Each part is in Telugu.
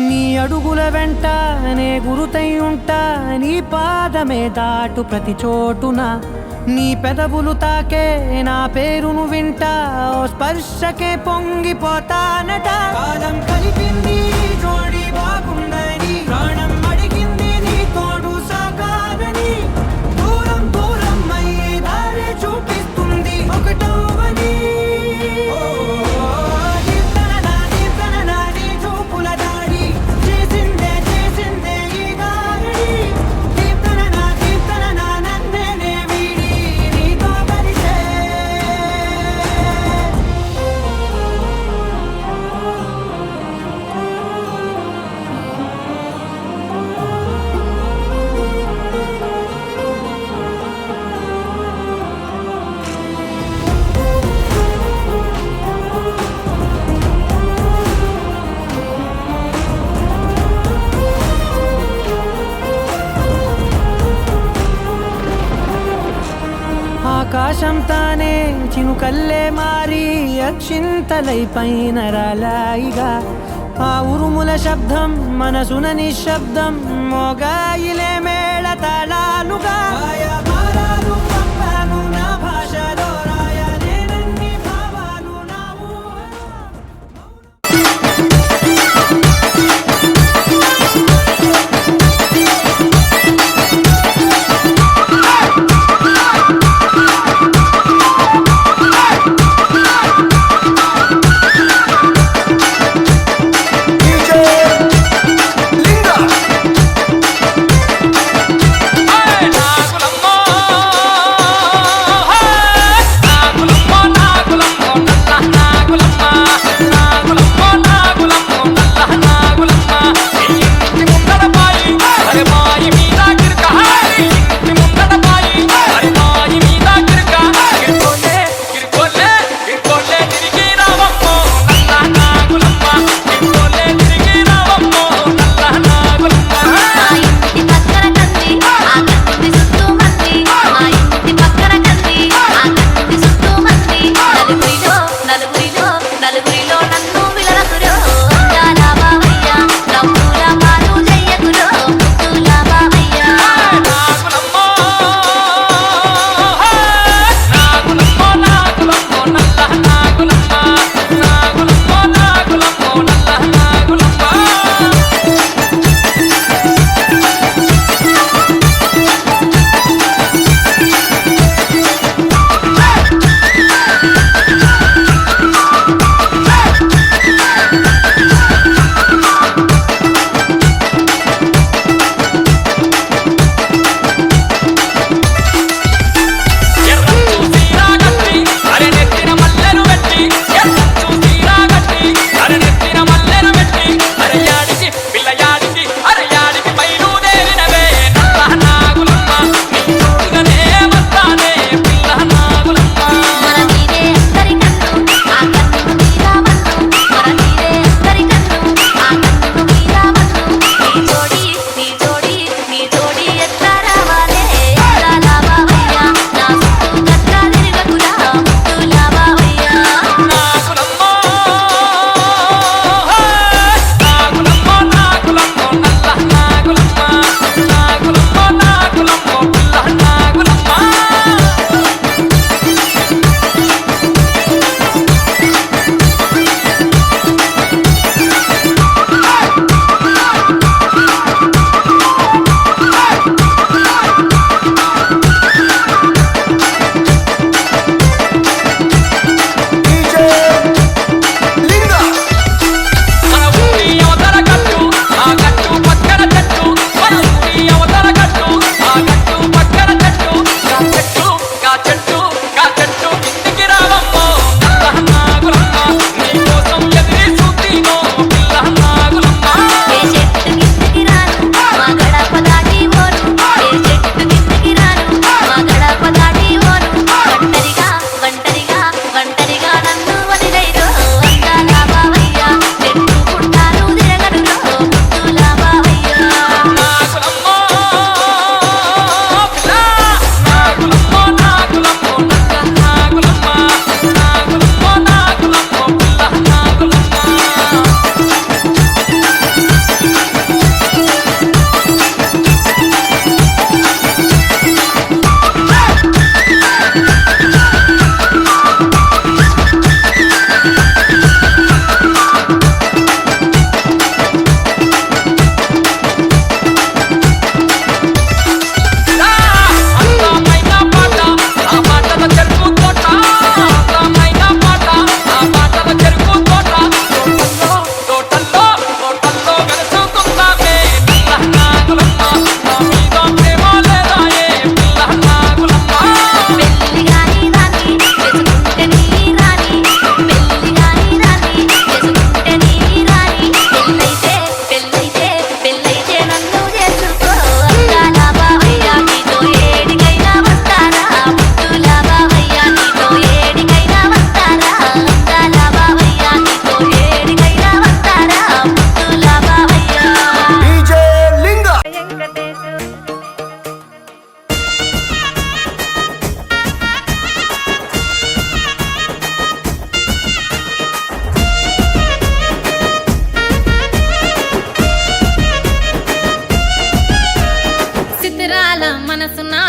నీ అడుగుల వెంట నే గురుతై ఉంటా, నీ పాదమే దాటు ప్రతి చోటున, నీ పెదవులు తాకే నా పేరును వింటా, ఓ స్పర్శకే పొంగిపోతానట. కాలం కలిపింది జోడి బాగుందని, ప్రాణం అడిగింది నీ తోడు సాగాలని, దూరం దూరం అయ్యి దారి చూపిస్తుంది ఒకటవని. ఆకాశం తానే చినుకల్లే మారి అక్షింతలై పైన రాలాయిగా, ఆ ఉరుముల శబ్దం మనసున నిశ్శబ్దం మోగాయిలే మేళ తాళాలుగా. భారాలు పంపాను నా భాషలో, రాయలేనన్ని భావాలు నా ఊహలో. నాగులమ్మో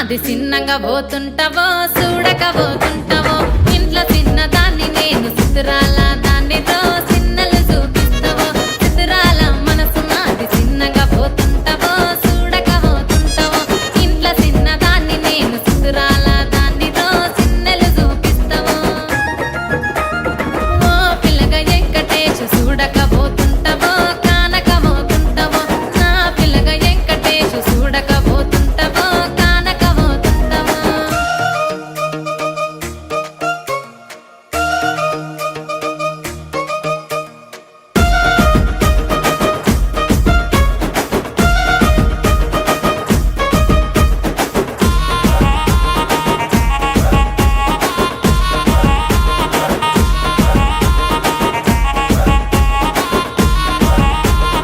నాది చిన్నగా పోతుంటావో చూడక పోతుంటావో ఇంట్లో చిన్నదాన్ని నేను చిత్రాల దాన్నితో చిన్నలు చూపిస్తావో చిత్రాల మనసు నాది చిన్నగా పోతుంటావో చూడక పోతుంటావో ఇంట్లో చిన్నదాన్ని నేను చిత్రాల దాన్నితో చిన్నలు చూపిస్తావో ఓ పిల్లగా వెంకటేశు చూడక పోతుంటావో కానక పోతుంటావో నా పిల్లగా వెంకటేశు చూడక పోతుంటావో కానక పోతుంటావో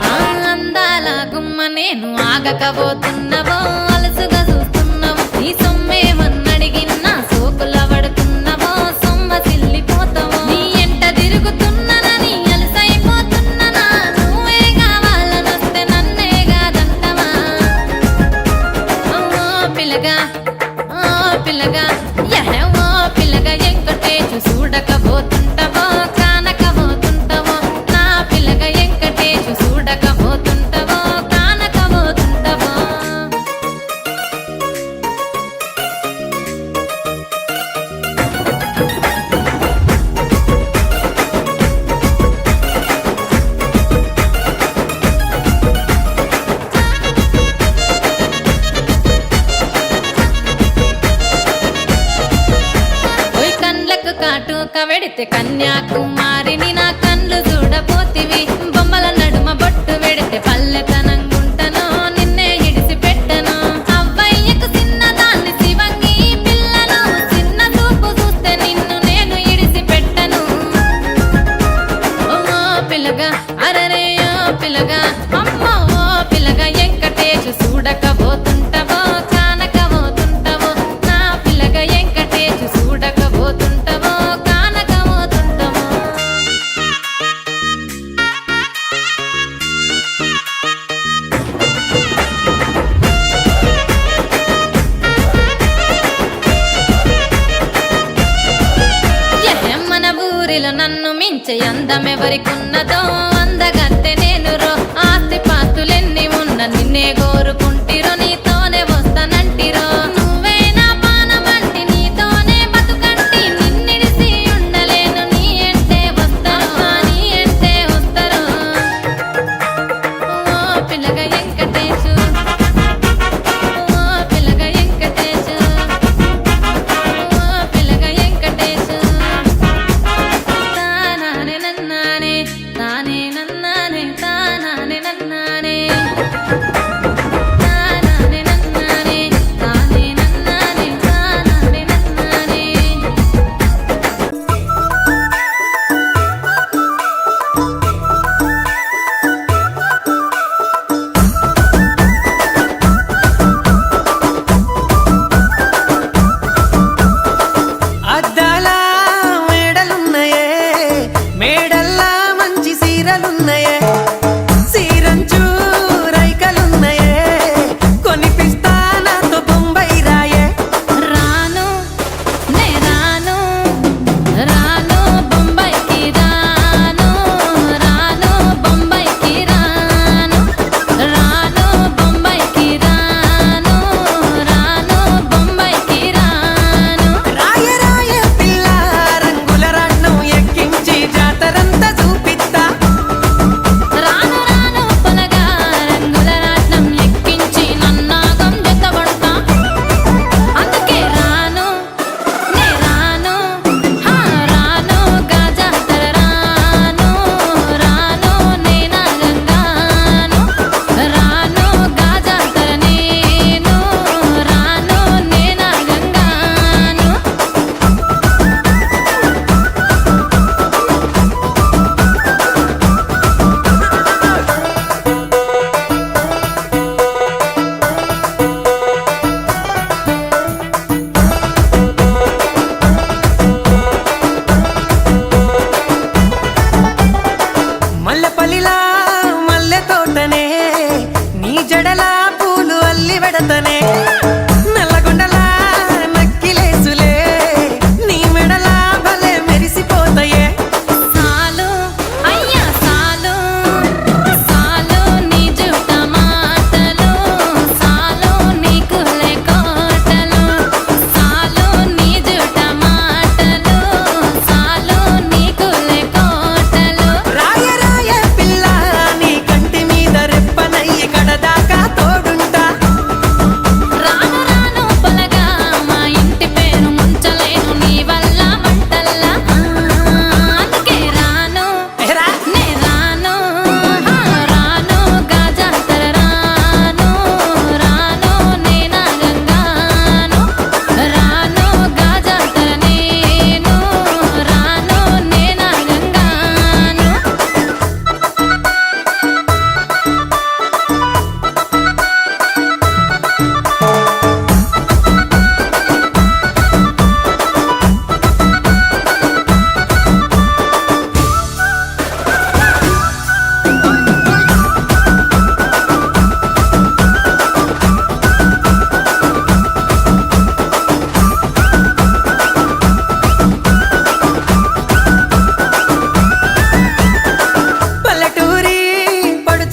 ఆ అందాల గుమ్మ నేను ఆగకపోతున్నవో అలసుగా చూస్తున్నవో నీ సొమ్మేమన్నడిగిన్నా సోకుల పడుతున్నవో సొమ్మ సిల్లిపోతావో నీ ఎంట తిరుగుతున్ననని అలసైపోతున్ననా నువ్వే కావాలనొస్తే నన్నే కాదంటవా ఓ పిల్లగా ఓ పిల్లగా యహే ఓ పిల్లగా వెంకటేశు చూడకపోతుంటావో కానకపోతుంటావో నా పిల్లగా వెంకటేశు చూడకపోతుంటావో కానకపోతుంటావో ఓయ్ కండ్లకు కాటుక వెడితే కన్యాకుమారిని నా కండ్లు చూడపోతివి బొమ్మల నడుమ బొట్టు వెడితే పల్లెతనంగుంటను నిన్నే ఇడిసి పెట్టను అవ్వయ్యకు చిన్నదాన్ని శివంగి పిల్లను చిన్న చూపు చూస్తే నిన్ను నేను ఇడిసి పెట్టను ఓ పిల్లగా అరరే ఓ పిల్లగా అమ్మో ఓ పిల్లగా వెంకటేశు చూడకపోతుంటావో కానకపోతుంటావో నా పిల్లగా వెంకటేశు చూడకపోతుంటావో కానకపోతుంటావో మన ఊరిలో నన్ను మించే అందమెవరికున్నదో అందగత్తె నేను రో ఆస్తి పాస్తులెన్ని ఉన్న నిన్నే కోరుకుంటిరో నీతోనే వస్తానంటిరో నువ్వే నా పానమంటి నీతోనే బతుకంటి నిన్నిడిసి ఉండలేను నీ ఎంటే వస్తాను నీ ఎంటే వస్తారు ఓ పిల్లగా వెంకటేశు ఓ పిల్లగా వెంకటేశు ఓ పిల్లగా వెంకటేశు తానానే నన్నానే తానే నన్నానే తానానే నన్నానే తానానే నన్నానే తానే నన్నానే తానానే నన్నానే అద్దాల మేడలున్నాయే మేడల్లా మంచి సీరలున్నాయే సీరంచు రైకలున్నాయే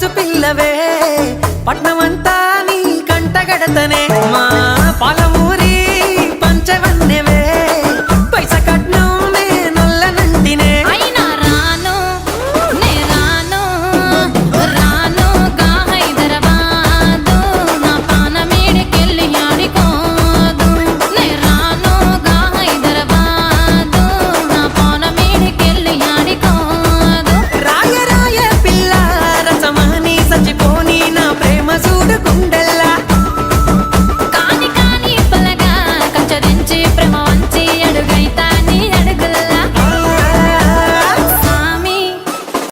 పడుచు పిల్లవే